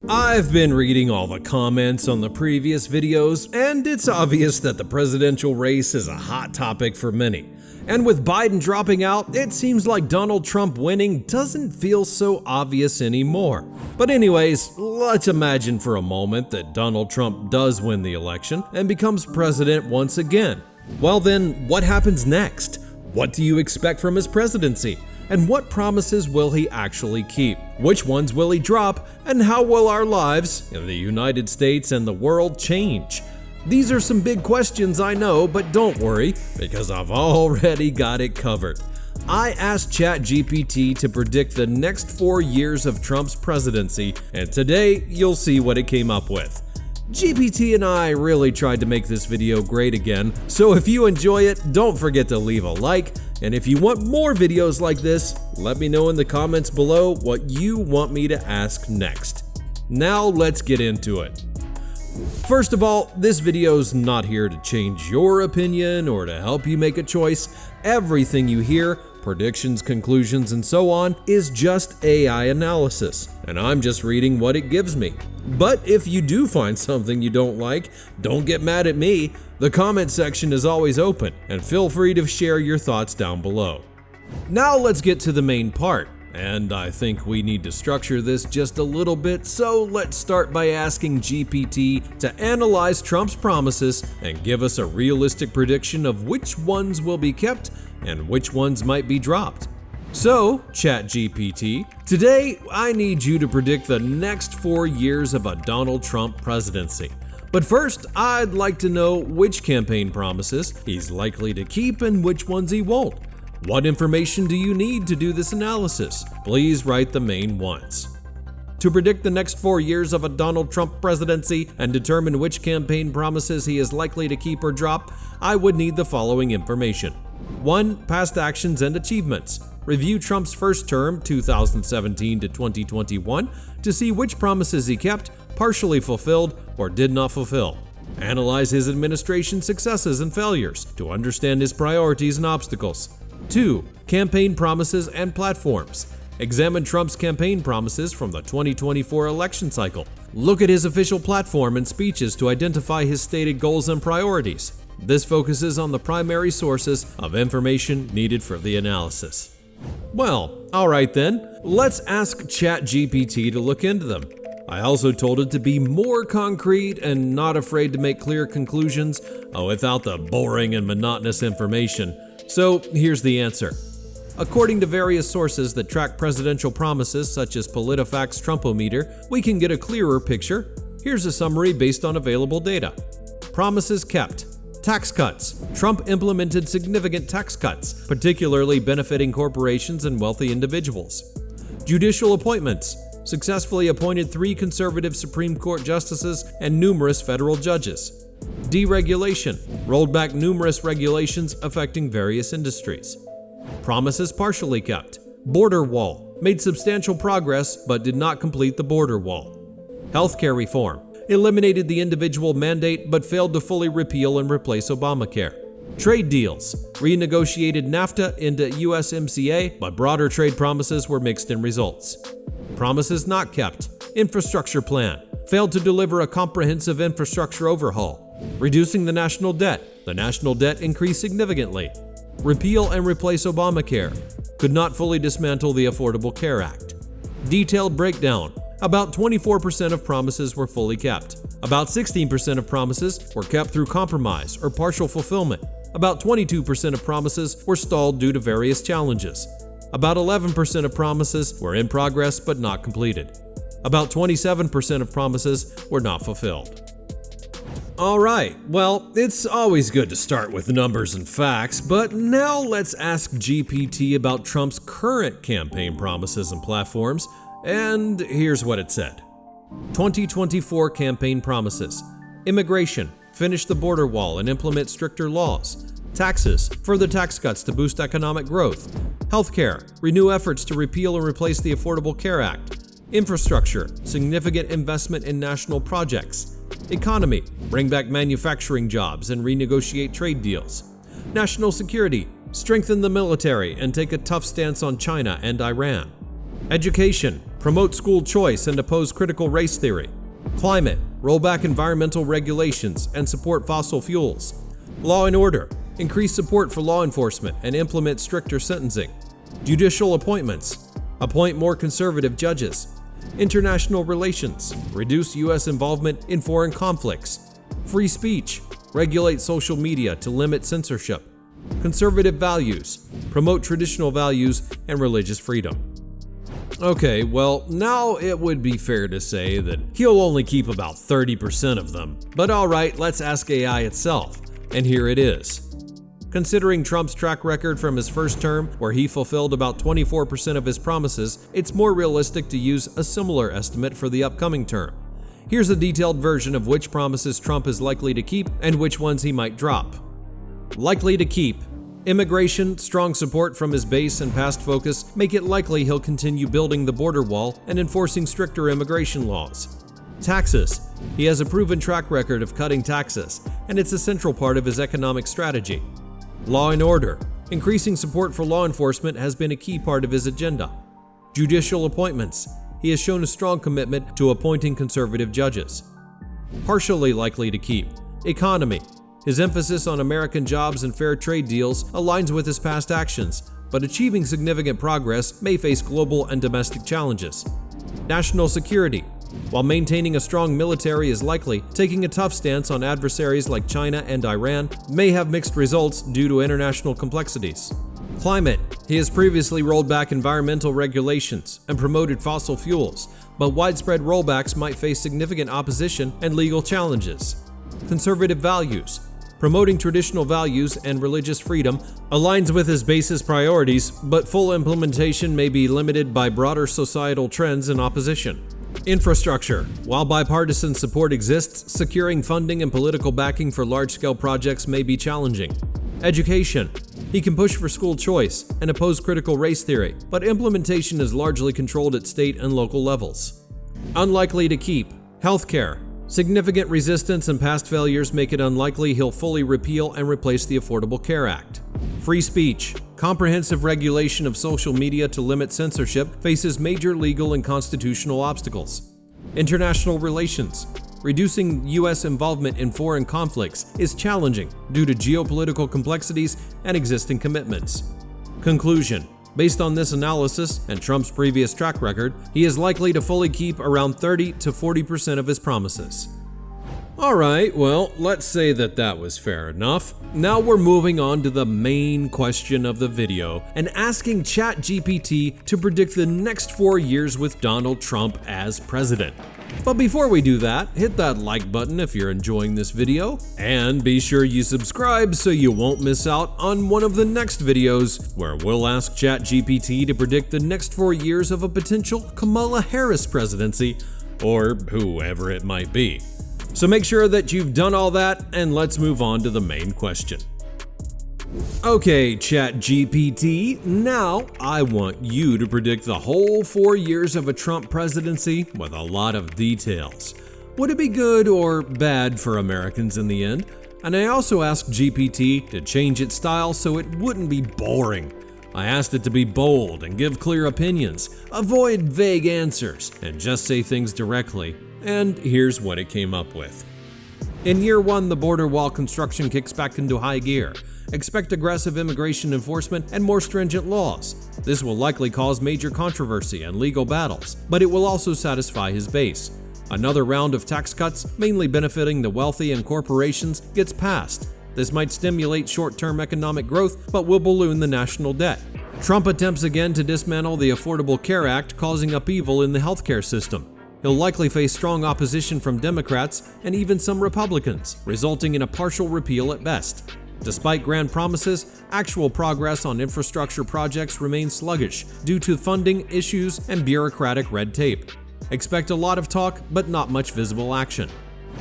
I've been reading all the comments on the previous videos, and it's obvious that the presidential race is a hot topic for many. And with Biden dropping out, it seems like Donald Trump winning doesn't feel so obvious anymore. But anyways, let's imagine for a moment that Donald Trump does win the election and becomes president once again. Well then, what happens next? What do you expect from his presidency? And what promises will he actually keep? Which ones will he drop? And how will our lives in the United States and the world change? These are some big questions, I know, but don't worry, because I've already got it covered. I asked ChatGPT to predict the next 4 years of Trump's presidency, and today you'll see what it came up with. GPT and I really tried to make this video great again, so if you enjoy it, don't forget to leave a like, and if you want more videos like this, let me know in the comments below what you want me to ask next. Now let's get into it. First of all, this video's not here to change your opinion or to help you make a choice. Everything you hear, predictions, conclusions, and so on, is just AI analysis, and I'm just reading what it gives me. But if you do find something you don't like, don't get mad at me. The comment section is always open, and feel free to share your thoughts down below. Now let's get to the main part, and I think we need to structure this just a little bit, so let's start by asking GPT to analyze Trump's promises and give us a realistic prediction of which ones will be kept and which ones might be dropped. So, ChatGPT, today I need you to predict the next 4 years of a Donald Trump presidency. But first, I'd like to know which campaign promises he's likely to keep and which ones he won't. What information do you need to do this analysis? Please write the main ones. To predict the next 4 years of a Donald Trump presidency and determine which campaign promises he is likely to keep or drop, I would need the following information. 1. Past actions and achievements. Review Trump's first term, 2017 to 2021, to see which promises he kept, partially fulfilled, or did not fulfill. Analyze his administration's successes and failures to understand his priorities and obstacles. 2. Campaign promises and platforms. Examine Trump's campaign promises from the 2024 election cycle. Look at his official platform and speeches to identify his stated goals and priorities. This focuses on the primary sources of information needed for the analysis. Well, alright then, let's ask ChatGPT to look into them. I also told it to be more concrete and not afraid to make clear conclusions without the boring and monotonous information. So here's the answer. According to various sources that track presidential promises such as PolitiFact's Trumpometer, we can get a clearer picture. Here's a summary based on available data. Promises kept. Tax cuts. Trump implemented significant tax cuts, particularly benefiting corporations and wealthy individuals. Judicial appointments. Successfully appointed 3 conservative Supreme Court justices and numerous federal judges. Deregulation. Rolled back numerous regulations affecting various industries. Promises partially kept. Border wall. Made substantial progress but did not complete the border wall. Healthcare reform. Eliminated the individual mandate but failed to fully repeal and replace Obamacare. Trade deals. Renegotiated NAFTA into USMCA, but broader trade promises were mixed in results. Promises not kept. Infrastructure plan. Failed to deliver a comprehensive infrastructure overhaul. Reducing the national debt. The national debt increased significantly. Repeal and replace Obamacare. Could not fully dismantle the Affordable Care Act. Detailed breakdown. About 24% of promises were fully kept. About 16% of promises were kept through compromise or partial fulfillment. About 22% of promises were stalled due to various challenges. About 11% of promises were in progress but not completed. About 27% of promises were not fulfilled. Alright, well, it's always good to start with numbers and facts, but now let's ask GPT about Trump's current campaign promises and platforms. And here's what it said. 2024 campaign promises. Immigration. Finish the border wall and implement stricter laws. Taxes. Further tax cuts to boost economic growth. Healthcare. Renew efforts to repeal and replace the Affordable Care Act. Infrastructure. Significant investment in national projects. Economy. Bring back manufacturing jobs and renegotiate trade deals. National security. Strengthen the military and take a tough stance on China and Iran. Education. promote school choice and oppose critical race theory. Climate, roll back environmental regulations and support fossil fuels. Law and order, increase support for law enforcement and implement stricter sentencing. Judicial appointments, appoint more conservative judges. International relations, reduce U.S. involvement in foreign conflicts. Free speech, regulate social media to limit censorship. Conservative values, promote traditional values and religious freedom. Okay, well, now it would be fair to say that he'll only keep about 30% of them. But alright, let's ask AI itself. And here it is. Considering Trump's track record from his first term, where he fulfilled about 24% of his promises, it's more realistic to use a similar estimate for the upcoming term. Here's a detailed version of which promises Trump is likely to keep and which ones he might drop. Likely to keep. Immigration, strong support from his base and past focus make it likely he'll continue building the border wall and enforcing stricter immigration laws. Taxes. He has a proven track record of cutting taxes, and it's a central part of his economic strategy. Law and order. Increasing support for law enforcement has been a key part of his agenda. Judicial appointments. He has shown a strong commitment to appointing conservative judges. Partially likely to keep. Economy. His emphasis on American jobs and fair trade deals aligns with his past actions, but achieving significant progress may face global and domestic challenges. National security. While maintaining a strong military is likely, taking a tough stance on adversaries like China and Iran may have mixed results due to international complexities. Climate. He has previously rolled back environmental regulations and promoted fossil fuels, but widespread rollbacks might face significant opposition and legal challenges. Conservative values. Promoting traditional values and religious freedom aligns with his base's priorities, but full implementation may be limited by broader societal trends and opposition. Infrastructure. While bipartisan support exists, securing funding and political backing for large-scale projects may be challenging. Education. He can push for school choice and oppose critical race theory, but implementation is largely controlled at state and local levels. Unlikely to keep. Healthcare. Significant resistance and past failures make it unlikely he'll fully repeal and replace the Affordable Care Act. Free speech. Comprehensive regulation of social media to limit censorship faces major legal and constitutional obstacles. International relations. Reducing U.S. involvement in foreign conflicts is challenging due to geopolitical complexities and existing commitments. Conclusion. Based on this analysis and Trump's previous track record, he is likely to fully keep around 30 to 40% of his promises. Alright, well, let's say that was fair enough. Now we're moving on to the main question of the video and asking ChatGPT to predict the next 4 years with Donald Trump as president. But before we do that, hit that like button if you're enjoying this video, and be sure you subscribe so you won't miss out on one of the next videos where we'll ask ChatGPT to predict the next 4 years of a potential Kamala Harris presidency, or whoever it might be. So make sure that you've done all that, and let's move on to the main question. Okay, ChatGPT, now I want you to predict the whole 4 years of a Trump presidency with a lot of details. Would it be good or bad for Americans in the end? And I also asked GPT to change its style so it wouldn't be boring. I asked it to be bold and give clear opinions, avoid vague answers, and just say things directly. And here's what it came up with. In year 1, the border wall construction kicks back into high gear. Expect aggressive immigration enforcement and more stringent laws. This will likely cause major controversy and legal battles, but it will also satisfy his base. Another round of tax cuts, mainly benefiting the wealthy and corporations, gets passed. This might stimulate short-term economic growth, but will balloon the national debt. Trump attempts again to dismantle the Affordable Care Act, causing upheaval in the healthcare system. He'll likely face strong opposition from Democrats and even some Republicans, resulting in a partial repeal at best. Despite grand promises, actual progress on infrastructure projects remains sluggish due to funding issues and bureaucratic red tape. Expect a lot of talk, but not much visible action.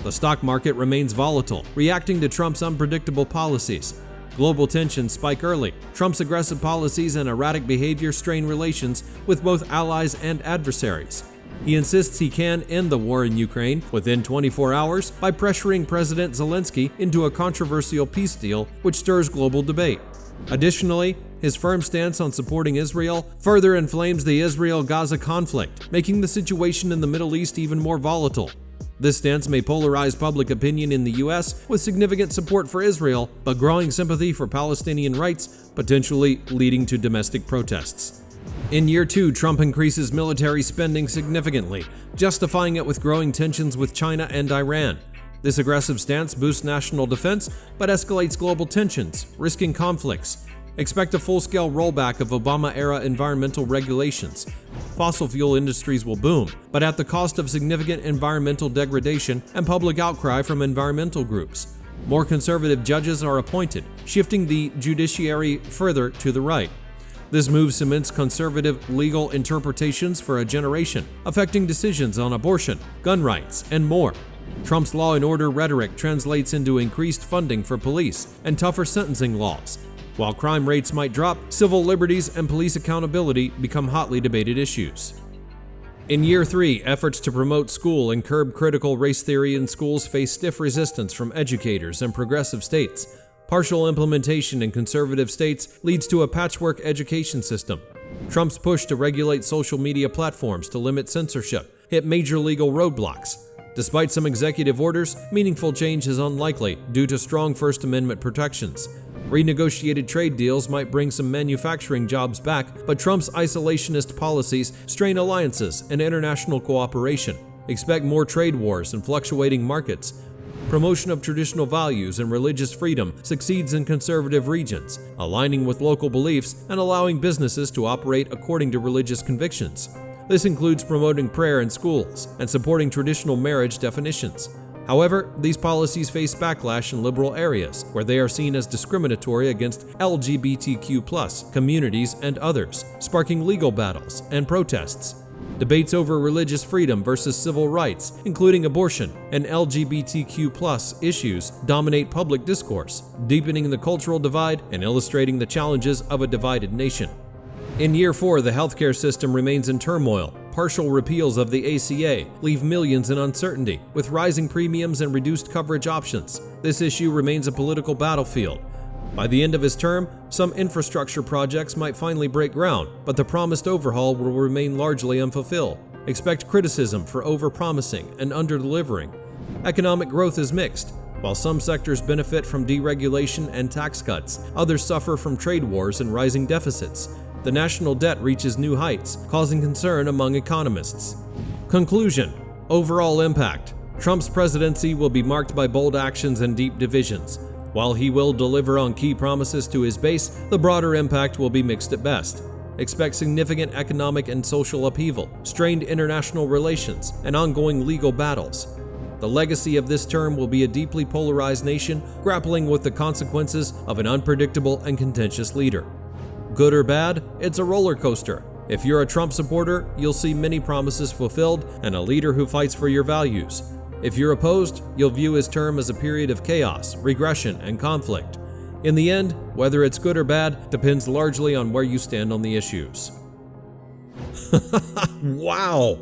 The stock market remains volatile, reacting to Trump's unpredictable policies. Global tensions spike early. Trump's aggressive policies and erratic behavior strain relations with both allies and adversaries. He insists he can end the war in Ukraine within 24 hours by pressuring President Zelensky into a controversial peace deal which stirs global debate. Additionally, his firm stance on supporting Israel further inflames the Israel-Gaza conflict, making the situation in the Middle East even more volatile. This stance may polarize public opinion in the US with significant support for Israel, but growing sympathy for Palestinian rights, potentially leading to domestic protests. In year 2, Trump increases military spending significantly, justifying it with growing tensions with China and Iran. This aggressive stance boosts national defense, but escalates global tensions, risking conflicts. Expect a full-scale rollback of Obama-era environmental regulations. Fossil fuel industries will boom, but at the cost of significant environmental degradation and public outcry from environmental groups. More conservative judges are appointed, shifting the judiciary further to the right. This move cements conservative legal interpretations for a generation, affecting decisions on abortion, gun rights, and more. Trump's law and order rhetoric translates into increased funding for police and tougher sentencing laws. While crime rates might drop, civil liberties and police accountability become hotly debated issues. In year 3, efforts to promote school and curb critical race theory in schools face stiff resistance from educators and progressive states. Partial implementation in conservative states leads to a patchwork education system. Trump's push to regulate social media platforms to limit censorship hit major legal roadblocks. Despite some executive orders, meaningful change is unlikely due to strong First Amendment protections. Renegotiated trade deals might bring some manufacturing jobs back, but Trump's isolationist policies strain alliances and international cooperation. Expect more trade wars and fluctuating markets. Promotion of traditional values and religious freedom succeeds in conservative regions, aligning with local beliefs and allowing businesses to operate according to religious convictions. This includes promoting prayer in schools and supporting traditional marriage definitions. However, these policies face backlash in liberal areas, where they are seen as discriminatory against LGBTQ+ communities and others, sparking legal battles and protests. Debates over religious freedom versus civil rights, including abortion and LGBTQ+ issues, dominate public discourse, deepening the cultural divide and illustrating the challenges of a divided nation. In year 4, the healthcare system remains in turmoil. Partial repeals of the ACA leave millions in uncertainty, with rising premiums and reduced coverage options. This issue remains a political battlefield. By the end of his term, some infrastructure projects might finally break ground, but the promised overhaul will remain largely unfulfilled. Expect criticism for overpromising and under-delivering. Economic growth is mixed. While some sectors benefit from deregulation and tax cuts, others suffer from trade wars and rising deficits. The national debt reaches new heights, causing concern among economists. Conclusion: overall impact. Trump's presidency will be marked by bold actions and deep divisions. While he will deliver on key promises to his base, the broader impact will be mixed at best. Expect significant economic and social upheaval, strained international relations, and ongoing legal battles. The legacy of this term will be a deeply polarized nation grappling with the consequences of an unpredictable and contentious leader. Good or bad, it's a roller coaster. If you're a Trump supporter, you'll see many promises fulfilled and a leader who fights for your values. If you're opposed, you'll view his term as a period of chaos, regression, and conflict. In the end, whether it's good or bad depends largely on where you stand on the issues. Wow,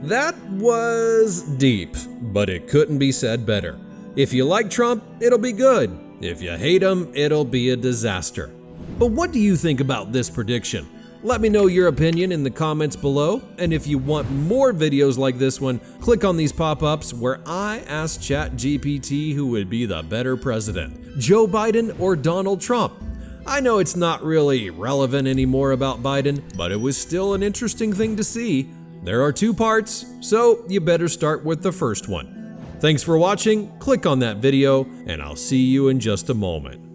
that was deep, but it couldn't be said better. If you like Trump, it'll be good. If you hate him, it'll be a disaster. But what do you think about this prediction? Let me know your opinion in the comments below, and if you want more videos like this one, click on these pop-ups where I ask ChatGPT who would be the better president, Joe Biden or Donald Trump. I know it's not really relevant anymore about Biden, but it was still an interesting thing to see. There are 2 parts, so you better start with the first one. Thanks for watching, click on that video, and I'll see you in just a moment.